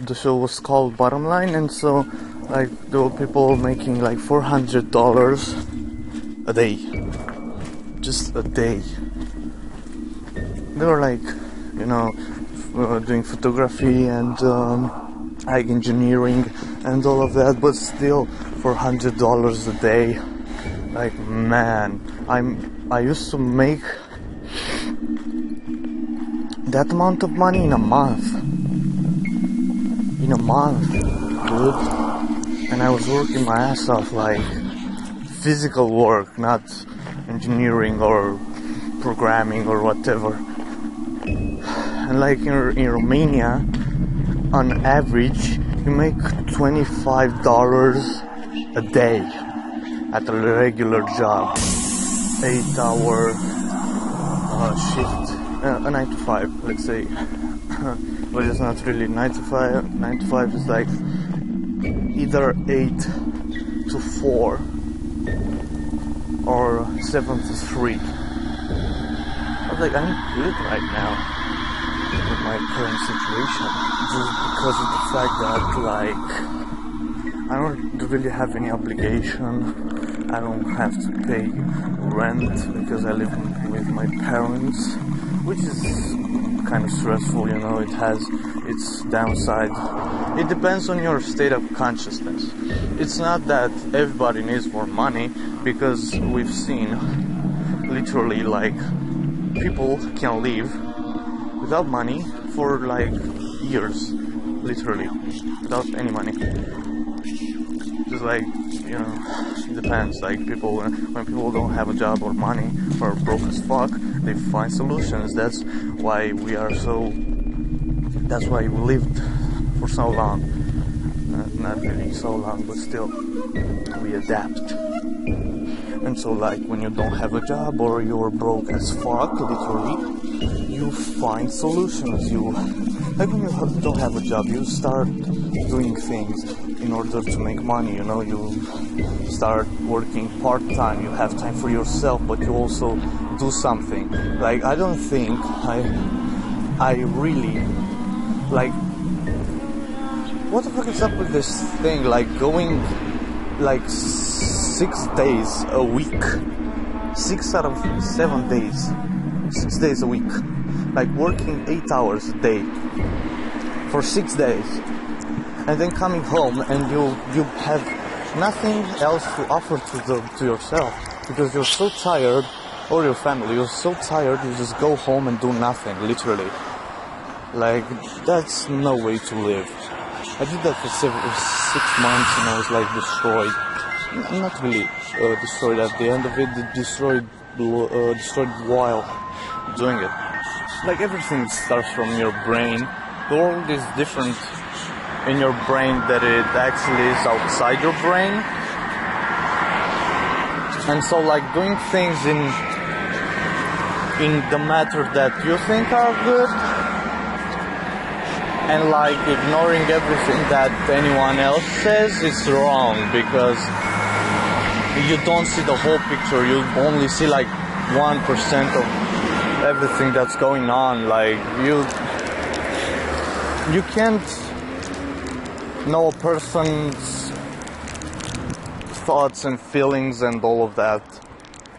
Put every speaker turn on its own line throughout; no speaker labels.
the show was called Bottom Line, and so like there were people making like $400 a day, just a day. They were like, you know, doing photography and like engineering and all of that, but still $400 a day. Like, man, I used to make that amount of money in a month. Dude. And I was working my ass off, like physical work, not engineering or programming or whatever. And like in Romania, on average, you make $25 a day at a regular job, 8-hour shift, a 9 to 5, let's say. But it's not really 9 to 5. 9 to 5 is like either 8 to 4 or 7 to 3. I was like, I'm good right now with my current situation, just because of the fact that like I don't really have any obligation. I don't have to pay rent because I live with my parents, which is kind of stressful, you know. It has its downside. It depends on your state of consciousness. It's not that everybody needs more money, because we've seen literally like people can live without money for like years, literally without any money. Just like, you know, it depends. Like people, when people don't have a job or money or broke as fuck, they find solutions. That's why we lived for so long. Not really so long, but still, we adapt. And so like when you don't have a job or you're broke as fuck, literally, you find solutions. Like when you don't have a job, you start doing things in order to make money, you know. You start working part-time, you have time for yourself, but you also do something. Like, I don't think I really, like, what the fuck is up with this thing, like going like 6 days a week, 6 out of 7 days, 6 days a week, like working 8 hours a day for 6 days, and then coming home and you have nothing else to offer to yourself, because you're so tired, or your family, you're so tired, you just go home and do nothing, literally. Like, that's no way to live. I did that for 6 months and I was like destroyed. Not really destroyed at the end of it, destroyed while doing it. Like, everything starts from your brain. The world is different in your brain that it actually is outside your brain. And so like doing things in the matter that you think are good, and like ignoring everything that anyone else says, is wrong, because you don't see the whole picture. You only see like 1% of everything that's going on. Like you can't know a person's thoughts and feelings and all of that,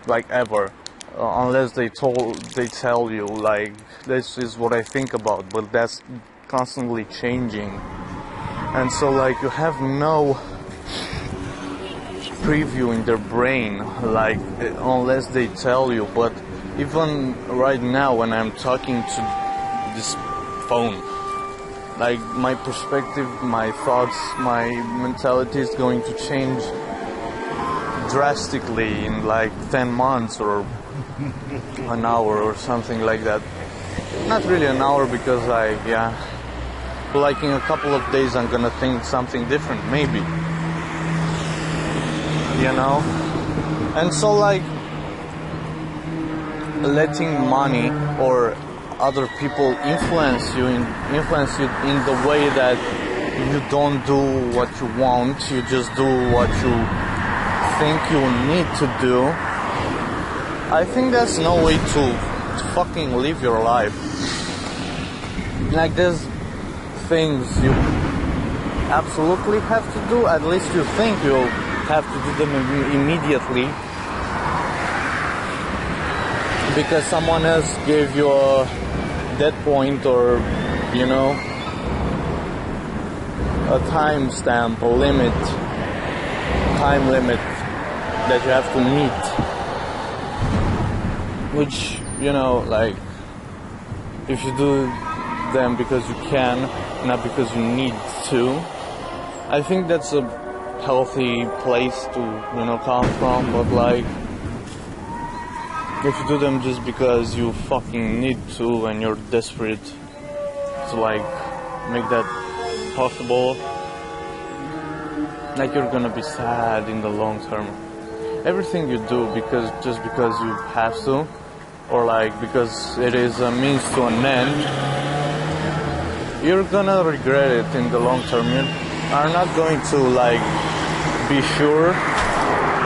like, ever, unless they tell you, like, this is what I think about, but that's constantly changing. And so like you have no preview in their brain, like, unless they tell you. But even right now when I'm talking to this phone, like, my perspective, my thoughts, my mentality is going to change drastically in like 10 months or an hour or something like that. Not really an hour, because but like in a couple of days I'm gonna think something different, maybe, you know. And so like letting money or other people influence you in the way that you don't do what you want, you just do what you think you need to do. I think that's no way to fucking live your life. Like, there's things absolutely have to do. At least you think you'll have to do them immediately because someone else gave you a dead point, or you know, a time stamp, a limit, time limit that you have to meet, which, you know, like, if you do them because you can, not because you need to, I think that's a healthy place to, you know, come from. But like, if you do them just because you fucking need to and you're desperate to like make that possible, like, you're gonna be sad in the long term. Everything you do because you have to, or like because it is a means to an end, you're gonna regret it in the long term. You are not going to like be sure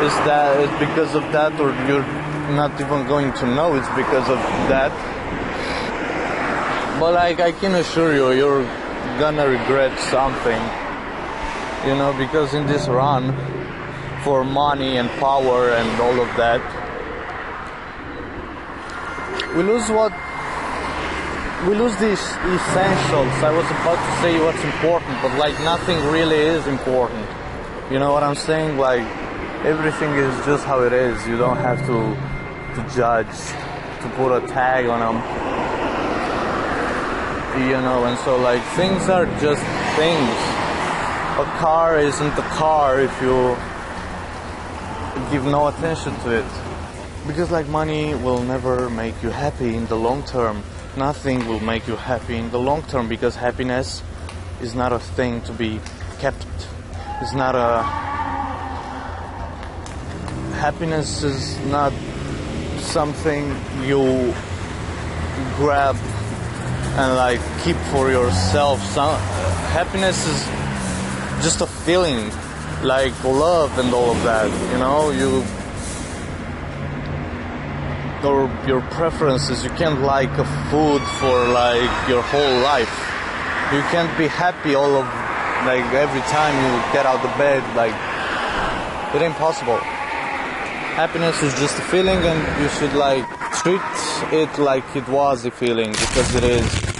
is that it's because of that, or you're not even going to know it's because of that. But like, I can assure you, you're gonna regret something, you know, because in this run for money and power and all of that, we lose the essentials. I was about to say what's important, but like, nothing really is important. You know what I'm saying? Like, everything is just how it is. You don't have to judge, to put a tag on them, you know. And so like, things are just things. A car isn't a car if you give no attention to it, because like, money will never make you happy in the long term. Nothing will make you happy in the long term, because happiness is not a thing to be kept. It's not happiness is not something you grab and like keep for yourself. Happiness is just a feeling, like love and all of that, you know. Your preferences, you can't like a food for like your whole life. You can't be happy all of like every time you get out of bed. Like, it ain't possible. Happiness is just a feeling, and you should like treat it like it was a feeling, because it is.